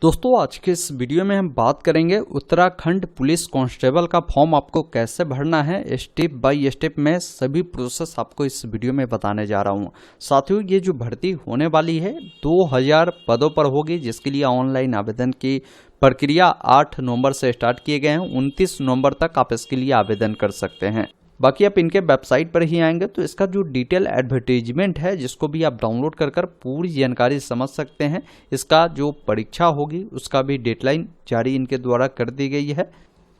दोस्तों आज के इस वीडियो में हम बात करेंगे उत्तराखंड पुलिस कांस्टेबल का फॉर्म आपको कैसे भरना है। स्टेप बाय स्टेप में सभी प्रोसेस आपको इस वीडियो में बताने जा रहा हूं। साथियों ये जो भर्ती होने वाली है 2000 पदों पर होगी, जिसके लिए ऑनलाइन आवेदन की प्रक्रिया 8 नवंबर से स्टार्ट किए गए हैं। 29 नवंबर तक आप इसके लिए आवेदन कर सकते हैं। बाकी आप इनके वेबसाइट पर ही आएंगे तो इसका जो डिटेल एडवर्टीजमेंट है जिसको भी आप डाउनलोड कर पूरी जानकारी समझ सकते हैं। इसका जो परीक्षा होगी उसका भी डेडलाइन जारी इनके द्वारा कर दी गई है।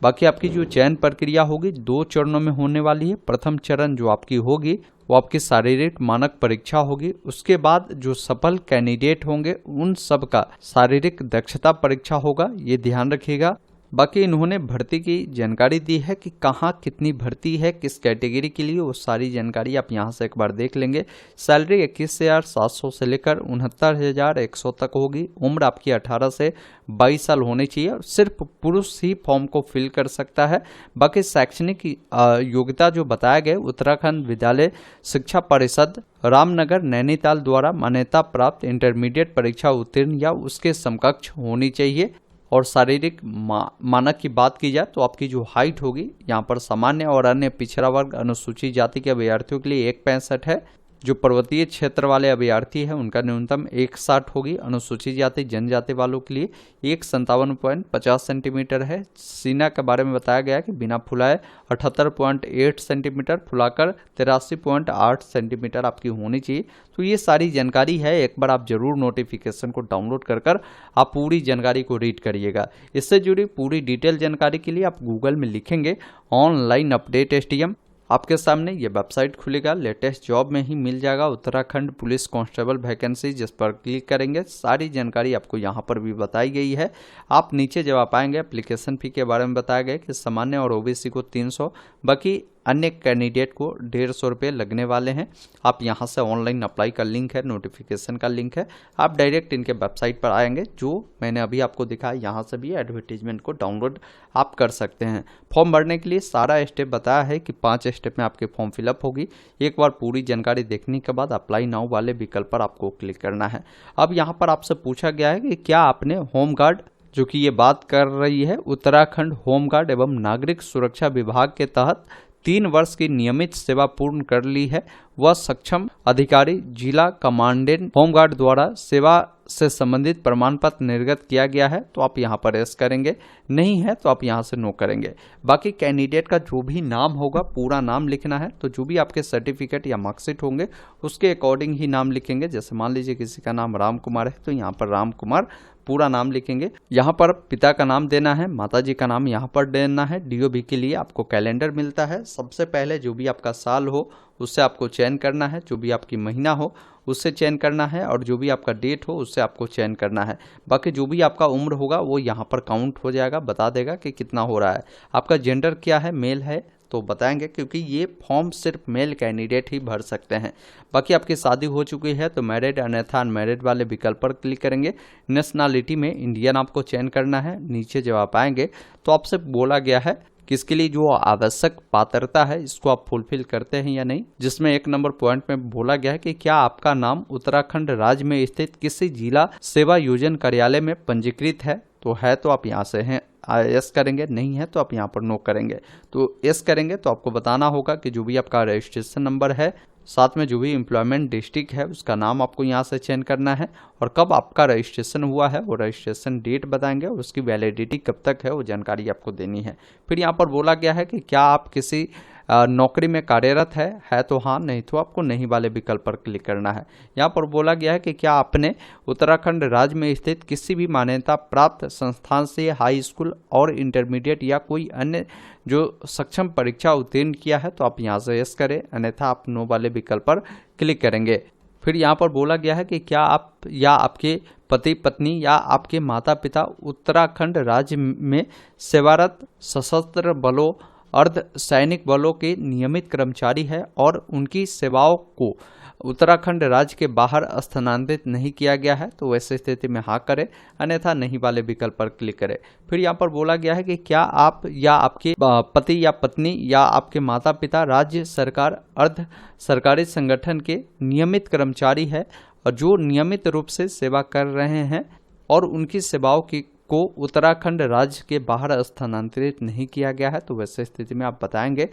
बाकी आपकी जो चयन प्रक्रिया होगी 2 चरणों में होने वाली है। प्रथम चरण जो आपकी होगी वो आपकी शारीरिक मानक परीक्षा होगी। उसके बाद जो सफल कैंडिडेट होंगे उन सब का शारीरिक दक्षता परीक्षा होगा, ये ध्यान रखिएगा। बाकी इन्होंने भर्ती की जानकारी दी है कि कहाँ कितनी भर्ती है, किस कैटेगरी के लिए, वो सारी जानकारी आप यहाँ से एक बार देख लेंगे। सैलरी 21,700 से लेकर 69,100 तक होगी। उम्र आपकी 18 से 22 साल होनी चाहिए और सिर्फ पुरुष ही फॉर्म को फिल कर सकता है। बाकी शैक्षणिक योग्यता जो बताया गया उत्तराखंड विद्यालय शिक्षा परिषद रामनगर नैनीताल द्वारा मान्यता प्राप्त इंटरमीडिएट परीक्षा उत्तीर्ण या उसके समकक्ष होनी चाहिए। और शारीरिक मानक की बात की जाए तो आपकी जो हाइट होगी यहाँ पर सामान्य और अन्य पिछड़ा वर्ग अनुसूचित जाति के अभ्यर्थियों के लिए 1.65 है। जो पर्वतीय क्षेत्र वाले अभ्यर्थी हैं उनका न्यूनतम 1.60 होगी। अनुसूचित जाति जनजाति वालों के लिए 157.50 सेंटीमीटर है। सीना के बारे में बताया गया कि बिना फुलाए 78.8 सेंटीमीटर, फुलाकर 83.8 सेंटीमीटर आपकी होनी चाहिए। तो ये सारी जानकारी है, एक बार आप जरूर नोटिफिकेशन को डाउनलोड कर आप पूरी जानकारी को रीड करिएगा। इससे जुड़ी पूरी डिटेल जानकारी के लिए आप गूगल में लिखेंगे ऑनलाइन अपडेट STM, आपके सामने ये वेबसाइट खुलेगा। लेटेस्ट जॉब में ही मिल जाएगा उत्तराखंड पुलिस कांस्टेबल वैकेंसी, जिस पर क्लिक करेंगे सारी जानकारी आपको यहाँ पर भी बताई गई है। आप नीचे जब आप आएंगे एप्लीकेशन फ़ी के बारे में बताया गया कि सामान्य और OBC को 300, बाकी अन्य कैंडिडेट को 150 रुपये लगने वाले हैं। आप यहाँ से ऑनलाइन अप्लाई का लिंक है, नोटिफिकेशन का लिंक है, आप डायरेक्ट इनके वेबसाइट पर आएंगे जो मैंने अभी आपको दिखाया। यहाँ से भी एडवर्टीजमेंट को डाउनलोड आप कर सकते हैं। फॉर्म भरने के लिए सारा स्टेप बताया है कि 5 स्टेप में आपके फॉर्म फिलअप होगी। एक बार पूरी जानकारी देखने के बाद अप्लाई नाउ वाले विकल्प पर आपको क्लिक करना है। अब यहाँ पर आपसे पूछा गया है कि क्या आपने होमगार्ड, जो कि ये बात कर रही है उत्तराखंड होमगार्ड एवं नागरिक सुरक्षा विभाग के तहत 3 वर्ष की नियमित सेवा पूर्ण कर ली है, वह सक्षम अधिकारी जिला कमांडेंट होमगार्ड द्वारा सेवा से संबंधित प्रमाण पत्र निर्गत किया गया है तो आप यहाँ पर यस करेंगे, नहीं है तो आप यहाँ से नो करेंगे। बाकी कैंडिडेट का जो भी नाम होगा पूरा नाम लिखना है, तो जो भी आपके सर्टिफिकेट या मार्कशीट होंगे उसके अकॉर्डिंग ही नाम लिखेंगे। जैसे मान लीजिए किसी का नाम राम कुमार है तो यहाँ पर राम कुमार पूरा नाम लिखेंगे। यहाँ पर पिता का नाम देना है, माताजी का नाम यहाँ पर देना है। DOB के लिए आपको कैलेंडर मिलता है। सबसे पहले जो भी आपका साल हो उससे आपको चयन करना है, जो भी आपकी महीना हो उससे चयन करना है और जो भी आपका डेट हो उससे आपको चयन करना है। बाकी जो भी आपका उम्र होगा वो यहाँ पर काउंट हो जाएगा, बता देगा कि कितना हो रहा है। आपका जेंडर क्या है, मेल है तो बताएंगे, क्योंकि ये फॉर्म सिर्फ मेल कैंडिडेट ही भर सकते हैं। बाकी आपकी शादी हो चुकी है तो मैरिड अन्यथा अनमैरिड वाले विकल्प पर क्लिक करेंगे। नेशनलिटी में इंडियन आपको चयन करना है। नीचे जब आप आएंगे तो आपसे बोला गया है कि इसके लिए जो आवश्यक पात्रता है इसको आप फुलफिल करते हैं या नहीं, जिसमें 1 नंबर पॉइंट में बोला गया है कि क्या आपका नाम उत्तराखंड राज्य में स्थित किसी जिला सेवा योजन कार्यालय में पंजीकृत है, तो है तो आप यहाँ से हैं यस करेंगे, नहीं है तो आप यहाँ पर नो करेंगे। तो यस करेंगे तो आपको बताना होगा कि जो भी आपका रजिस्ट्रेशन नंबर है, साथ में जो भी एम्प्लॉयमेंट डिस्ट्रिक्ट है उसका नाम आपको यहाँ से चयन करना है और कब आपका रजिस्ट्रेशन हुआ है वो रजिस्ट्रेशन डेट बताएंगे और उसकी वैलिडिटी कब तक है वो जानकारी आपको देनी है। फिर यहाँ पर बोला गया है कि क्या आप किसी नौकरी में कार्यरत है तो हाँ, नहीं तो आपको नहीं वाले विकल्प पर क्लिक करना है। यहाँ पर बोला गया है कि क्या आपने उत्तराखंड राज्य में स्थित किसी भी मान्यता प्राप्त संस्थान से हाई स्कूल और इंटरमीडिएट या कोई अन्य जो सक्षम परीक्षा उत्तीर्ण किया है, तो आप यहाँ से यस करें, अन्यथा आप नो वाले विकल्प पर क्लिक करेंगे। फिर यहाँ पर बोला गया है कि क्या आप या आपके पति पत्नी या आपके माता पिता उत्तराखंड राज्य में सेवारत सशस्त्र बलों अर्ध सैनिक बलों के नियमित कर्मचारी है और उनकी सेवाओं को उत्तराखंड राज्य के बाहर स्थानांतरित नहीं किया गया है, तो वैसे स्थिति में हाँ करें, अन्यथा नहीं वाले विकल्प पर क्लिक करें। फिर यहाँ पर बोला गया है कि क्या आप या आपके पति या पत्नी या आपके माता पिता राज्य सरकार अर्ध सरकारी संगठन के नियमित कर्मचारी है और जो नियमित रूप से सेवा कर रहे हैं और उनकी सेवाओं की को उत्तराखंड राज्य के बाहर स्थानांतरित नहीं किया गया है, तो वैसे स्थिति में आप बताएंगे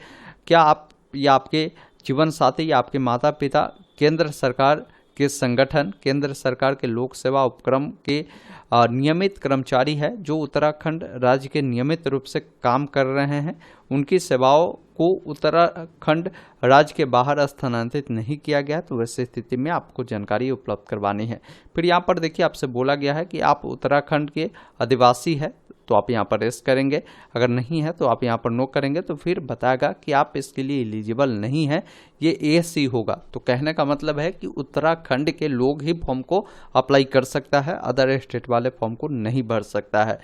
क्या आप या आपके जीवन साथी या आपके माता पिता केंद्र सरकार के संगठन, केंद्र सरकार के लोक सेवा उपक्रम के नियमित कर्मचारी है जो उत्तराखंड राज्य के नियमित रूप से काम कर रहे हैं, उनकी सेवाओं को उत्तराखंड राज्य के बाहर स्थानांतरित नहीं किया गया, तो वैसे स्थिति में आपको जानकारी उपलब्ध करवानी है। फिर यहाँ पर देखिए आपसे बोला गया है कि आप उत्तराखंड के अधिवासी है, तो आप यहाँ पर यस करेंगे, अगर नहीं है तो आप यहाँ पर नो करेंगे, तो फिर बताएगा कि आप इसके लिए एलिजिबल नहीं है, ये एसी होगा। तो कहने का मतलब है कि उत्तराखंड के लोग ही फॉर्म को अप्लाई कर सकता है, अदर स्टेट वाले फॉर्म को नहीं भर सकता है।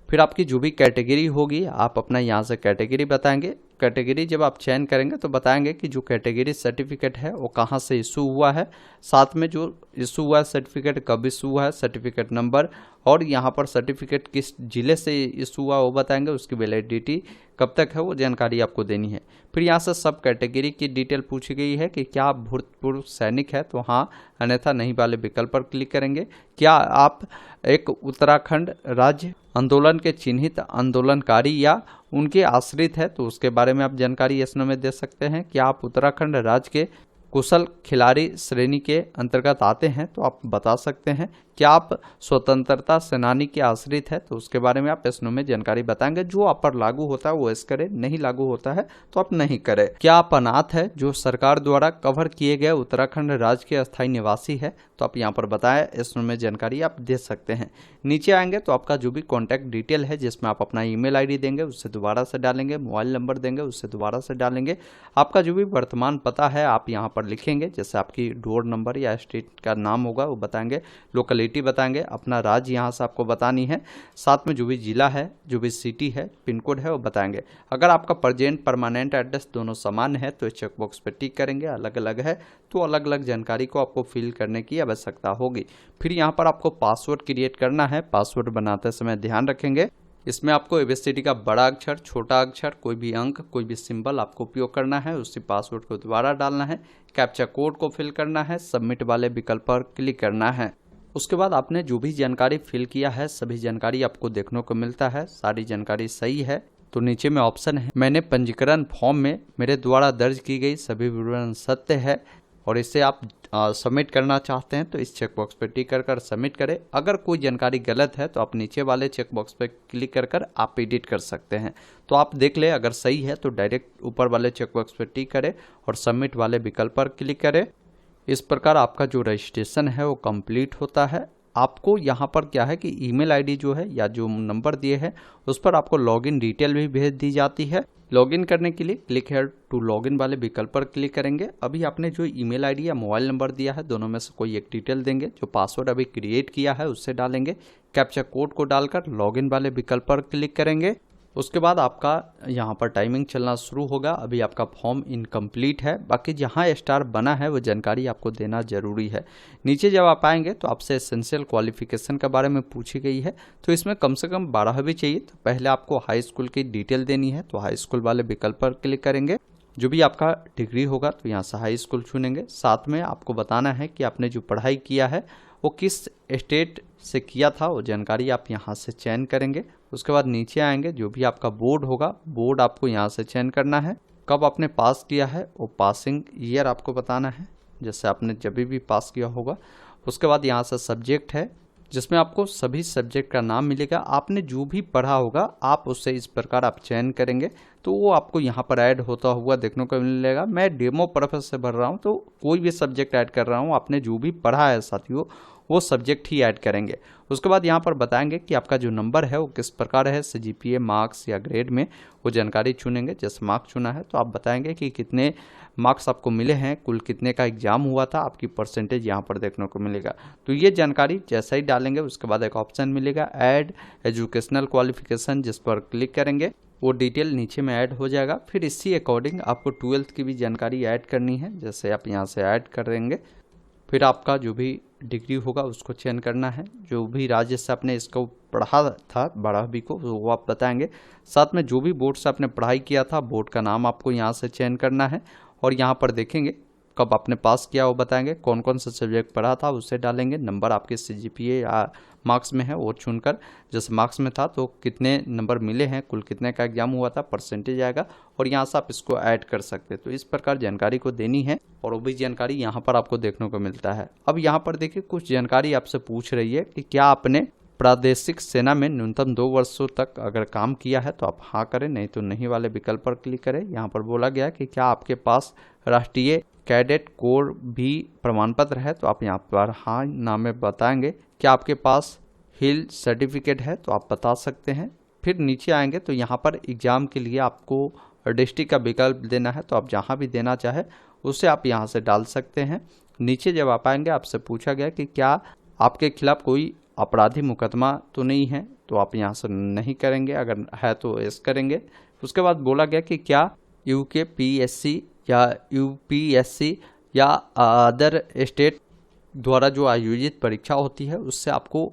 फिर आपकी जो भी कैटेगरी होगी आप अपना यहाँ से कैटेगरी बताएंगे। कैटेगरी जब आप चयन करेंगे तो बताएंगे कि जो कैटेगरी सर्टिफिकेट है वो कहाँ से इशू हुआ है, साथ में जो इशू हुआ है सर्टिफिकेट कब इशू हुआ है, सर्टिफिकेट नंबर, और यहाँ पर सर्टिफिकेट किस जिले से इशू हुआ वो बताएंगे, उसकी वैलिडिटी कब तक है वो जानकारी आपको देनी है। फिर यहाँ से सब कैटेगरी की डिटेल पूछी गई है कि क्या आप भूतपूर्व सैनिक है, तो हाँ, अन्यथा नहीं वाले विकल्प पर क्लिक करेंगे। क्या आप एक उत्तराखंड राज्य आंदोलन के चिन्हित आंदोलनकारी या उनके आश्रित है, तो उसके बारे में आप जानकारी इस में दे सकते हैं। क्या आप उत्तराखंड राज्य के कुशल खिलाड़ी श्रेणी के अंतर्गत आते हैं, तो आप बता सकते हैं। क्या आप स्वतंत्रता सेनानी के आश्रित है, तो उसके बारे में आप प्रश्नों में जानकारी बताएंगे। जो आप पर लागू होता है वो इस करें, नहीं लागू होता है तो आप नहीं करें। क्या आप अनाथ है जो सरकार द्वारा कवर किए गए उत्तराखंड राज्य के अस्थायी निवासी है, तो आप यहाँ पर बताएं, इसमें में जानकारी आप दे सकते हैं। नीचे आएंगे तो आपका जो भी कॉन्टैक्ट डिटेल है जिसमें आप अपना ईमेल आईडी देंगे उससे दोबारा से डालेंगे, मोबाइल नंबर देंगे उससे दोबारा से डालेंगे, आपका जो भी वर्तमान पता है आप यहाँ पर लिखेंगे, जैसे आपकी डोर नंबर या स्टेट का नाम होगा वो बताएंगे, लोकेलिटी बताएंगे, अपना राज्य यहाँ से आपको बतानी है, साथ में जो भी जिला है, जो भी सिटी है, पिन कोड है वो बताएंगे। अगर आपका प्रेजेंट परमानेंट एड्रेस दोनों समान है तो इस चेकबॉक्स पर टिक करेंगे, अलग अलग है तो अलग अलग जानकारी को आपको फिल करने की आवश्यकता होगी। फिर यहाँ पर आपको पासवर्ड क्रिएट करना है। पासवर्ड बनाते समय ध्यान रखेंगे इसमें आपको एबीसीडी का बड़ा अक्षर, छोटा अक्षर, कोई भी अंक, कोई भी सिंबल आपको उपयोग करना है, उसी पासवर्ड को दोबारा डालना है, कैप्चा कोड को फिल करना है, सबमिट वाले विकल्प पर क्लिक करना है। उसके बाद आपने जो भी जानकारी फिल किया है सभी जानकारी आपको देखने को मिलता है। सारी जानकारी सही है तो नीचे में ऑप्शन है मैंने पंजीकरण फॉर्म में मेरे द्वारा दर्ज की गई सभी विवरण सत्य है और इसे आप सबमिट करना चाहते हैं तो इस चेकबॉक्स पर टिक कर सबमिट करें। अगर कोई जानकारी गलत है तो आप नीचे वाले चेकबॉक्स पर क्लिक कर आप एडिट कर सकते हैं। तो आप देख ले अगर सही है तो डायरेक्ट ऊपर वाले चेकबॉक्स पर टिक करें और सबमिट वाले विकल्प पर क्लिक करें। इस प्रकार आपका जो रजिस्ट्रेशन है वो कंप्लीट होता है। आपको यहाँ पर क्या है कि ईमेल आईडी जो है या जो नंबर दिए हैं उस पर आपको लॉगिन डिटेल भी भेज दी जाती है। लॉगिन करने के लिए क्लिक हेयर टू लॉगिन वाले विकल्प पर क्लिक करेंगे। अभी आपने जो ईमेल आईडी या मोबाइल नंबर दिया है दोनों में से कोई एक डिटेल देंगे, जो पासवर्ड अभी क्रिएट किया है उससे डालेंगे, कैप्चा कोड को डालकर लॉगिन वाले विकल्प पर क्लिक करेंगे। उसके बाद आपका यहाँ पर टाइमिंग चलना शुरू होगा। अभी आपका फॉर्म इनकम्प्लीट है, बाकी जहाँ स्टार बना है वो जानकारी आपको देना जरूरी है। नीचे जब आप आएंगे तो आपसे एसेंशियल क्वालिफिकेशन के बारे में पूछी गई है, तो इसमें कम से कम 12वीं चाहिए। तो पहले आपको हाई स्कूल की डिटेल देनी है, तो हाई स्कूल वाले विकल्प पर क्लिक करेंगे। जो भी आपका डिग्री होगा तो यहाँ से हाई स्कूल चुनेंगे। साथ में आपको बताना है कि आपने जो पढ़ाई किया है वो किस स्टेट से किया था, वो जानकारी आप यहाँ से चयन करेंगे। उसके बाद नीचे आएंगे, जो भी आपका बोर्ड होगा बोर्ड आपको यहाँ से चयन करना है। कब आपने पास किया है वो पासिंग ईयर आपको बताना है, जैसे आपने जब भी पास किया होगा। उसके बाद यहाँ से सब्जेक्ट है जिसमें आपको सभी सब्जेक्ट का नाम मिलेगा। आपने जो भी पढ़ा होगा आप उससे इस प्रकार आप चयन करेंगे तो वो आपको यहाँ पर ऐड होता हुआ देखने को मिलेगा। मैं डेमो पर्पस से भर रहा हूँ तो कोई भी सब्जेक्ट ऐड कर रहा हूँ, आपने जो भी पढ़ा है साथियों वो सब्जेक्ट ही ऐड करेंगे। उसके बाद यहाँ पर बताएंगे कि आपका जो नंबर है वो किस प्रकार है, CGPA मार्क्स या ग्रेड में वो जानकारी चुनेंगे। जैसे मार्क्स चुना है तो आप बताएंगे कि कितने मार्क्स आपको मिले हैं, कुल कितने का एग्जाम हुआ था, आपकी परसेंटेज यहाँ पर देखने को मिलेगा। तो ये जानकारी जैसा ही डालेंगे उसके बाद एक ऑप्शन मिलेगा ऐड एजुकेशनल क्वालिफिकेशन, जिस पर क्लिक करेंगे वो डिटेल नीचे में ऐड हो जाएगा। फिर इसी अकॉर्डिंग आपको 12th की भी जानकारी ऐड करनी है, जैसे आप यहाँ से ऐड करेंगे। फिर आपका जो भी डिग्री होगा उसको चयन करना है, जो भी राज्य से आपने इसको पढ़ा था 12वीं को वो आप बताएंगे। साथ में जो भी बोर्ड से आपने पढ़ाई किया था बोर्ड का नाम आपको यहाँ से चयन करना है। और यहाँ पर देखेंगे कब आपने पास किया वो बताएंगे, कौन कौन सा सब्जेक्ट पढ़ा था उसे डालेंगे, नंबर आपके CGPA या मार्क्स में है वो चुनकर, जैसे मार्क्स में था तो कितने नंबर मिले हैं, कुल कितने का एग्जाम हुआ था, परसेंटेज आएगा और यहाँ से आप इसको ऐड कर सकते हैं। तो इस प्रकार जानकारी को देनी है और वो भी जानकारी यहाँ पर आपको देखने को मिलता है। अब यहाँ पर देखिए कुछ जानकारी आपसे पूछ रही है कि क्या आपने प्रादेशिक सेना में न्यूनतम 2 वर्षों तक अगर काम किया है तो आप हाँ करें, नहीं तो नहीं वाले विकल्प पर क्लिक करें। यहाँ पर बोला गया कि क्या आपके पास राष्ट्रीय कैडेट कोर भी प्रमाण पत्र है, तो आप यहाँ पर हाँ ना में बताएंगे। क्या आपके पास हिल सर्टिफिकेट है, तो आप बता सकते हैं। फिर नीचे आएंगे तो यहाँ पर एग्जाम के लिए आपको डिस्ट्रिक्ट का विकल्प देना है, तो आप जहाँ भी देना चाहे उसे आप यहाँ से डाल सकते हैं। नीचे जब आप आएंगे आपसे पूछा गया कि क्या आपके खिलाफ कोई अपराधी मुकदमा तो नहीं है, तो आप यहाँ से नहीं करेंगे, अगर है तो यस करेंगे। उसके बाद बोला गया कि क्या UKPSC या UPSC या अदर स्टेट द्वारा जो आयोजित परीक्षा होती है उससे आपको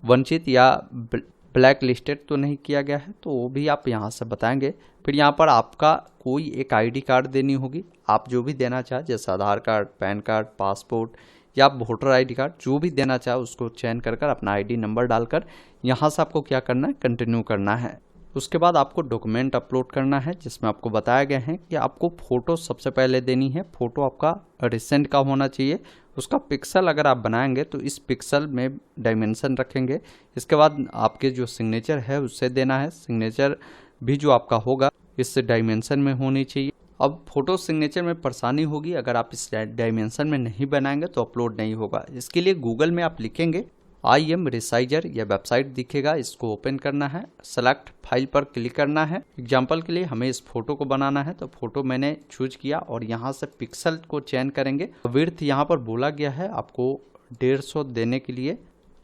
वंचित या ब्लैक लिस्टेड तो नहीं किया गया है, तो वो भी आप यहाँ से बताएंगे। फिर यहाँ पर आपका कोई एक ID कार्ड देनी होगी, आप जो भी देना चाहे, जैसे आधार कार्ड, पैन कार्ड, पासपोर्ट या वोटर ID कार्ड, जो भी देना चाहे उसको चयन कर अपना ID नंबर डालकर यहाँ से आपको क्या करना है, कंटिन्यू करना है। उसके बाद आपको डॉक्यूमेंट अपलोड करना है, जिसमें आपको बताया गया है कि आपको फ़ोटो सबसे पहले देनी है। फ़ोटो आपका रिसेंट का होना चाहिए, उसका पिक्सल अगर आप बनाएंगे तो इस पिक्सल में डायमेंशन रखेंगे। इसके बाद आपके जो सिग्नेचर है उससे देना है, सिग्नेचर भी जो आपका होगा इस डायमेंशन में होनी चाहिए। अब फोटो सिग्नेचर में परेशानी होगी, अगर आप इस डायमेंशन में नहीं बनाएंगे तो अपलोड नहीं होगा। इसके लिए गूगल में आप लिखेंगे IM Resizer, यह वेबसाइट दिखेगा, इसको ओपन करना है, सेलेक्ट फाइल पर क्लिक करना है। एग्जाम्पल के लिए हमें इस फोटो को बनाना है, तो फोटो मैंने चूज किया और यहाँ से पिक्सल को चयन करेंगे। विड्थ यहाँ पर बोला गया है आपको 150 देने के लिए,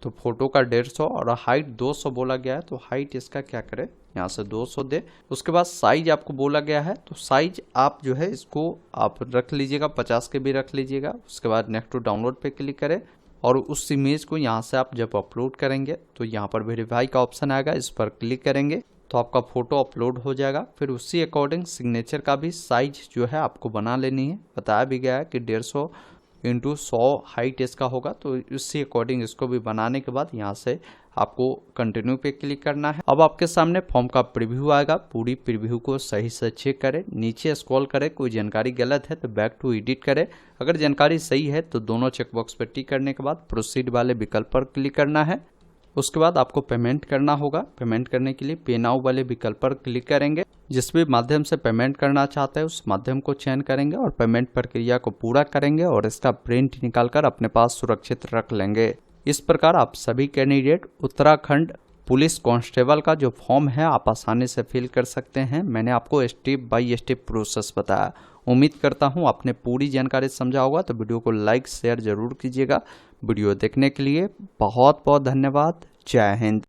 तो फोटो का 150 और हाइट 200 बोला गया है, तो हाइट इसका क्या करें, यहाँ से 200 दे। उसके बाद साइज आपको बोला गया है, तो साइज आप जो है इसको आप रख लीजिएगा, 50 के भी रख लीजिएगा। उसके बाद नेक्स्ट टू डाउनलोड पे क्लिक करें और उस इमेज को यहाँ से आप जब अपलोड करेंगे तो यहाँ पर वेरीफाई का ऑप्शन आएगा, इस पर क्लिक करेंगे तो आपका फोटो अपलोड हो जाएगा। फिर उसी अकॉर्डिंग सिग्नेचर का भी साइज जो है आपको बना लेनी है। बताया भी गया है कि 150 × 100 हाइट इसका होगा, तो उसी अकॉर्डिंग इसको भी बनाने के बाद यहाँ से आपको कंटिन्यू पे क्लिक करना है। अब आपके सामने फॉर्म का प्रीव्यू आएगा, पूरी प्रीव्यू को सही से चेक करें, नीचे स्क्रॉल करें, कोई जानकारी गलत है तो बैक टू एडिट करें, अगर जानकारी सही है तो दोनों चेकबॉक्स पर टिक करने के बाद प्रोसीड वाले विकल्प पर क्लिक करना है। उसके बाद आपको पेमेंट करना होगा। पेमेंट करने के लिए पे नाउ वाले विकल्प पर क्लिक करेंगे, जिस भी माध्यम से पेमेंट करना चाहते हैं उस माध्यम को चयन करेंगे और पेमेंट प्रक्रिया को पूरा करेंगे और इसका प्रिंट निकालकर अपने पास सुरक्षित रख लेंगे। इस प्रकार आप सभी कैंडिडेट उत्तराखंड पुलिस कांस्टेबल का जो फॉर्म है आप आसानी से फिल कर सकते हैं। मैंने आपको स्टेप बाय स्टेप प्रोसेस बताया। उम्मीद करता हूं आपने पूरी जानकारी समझा होगा, तो वीडियो को लाइक शेयर जरूर कीजिएगा। वीडियो देखने के लिए बहुत बहुत धन्यवाद। जय हिंद।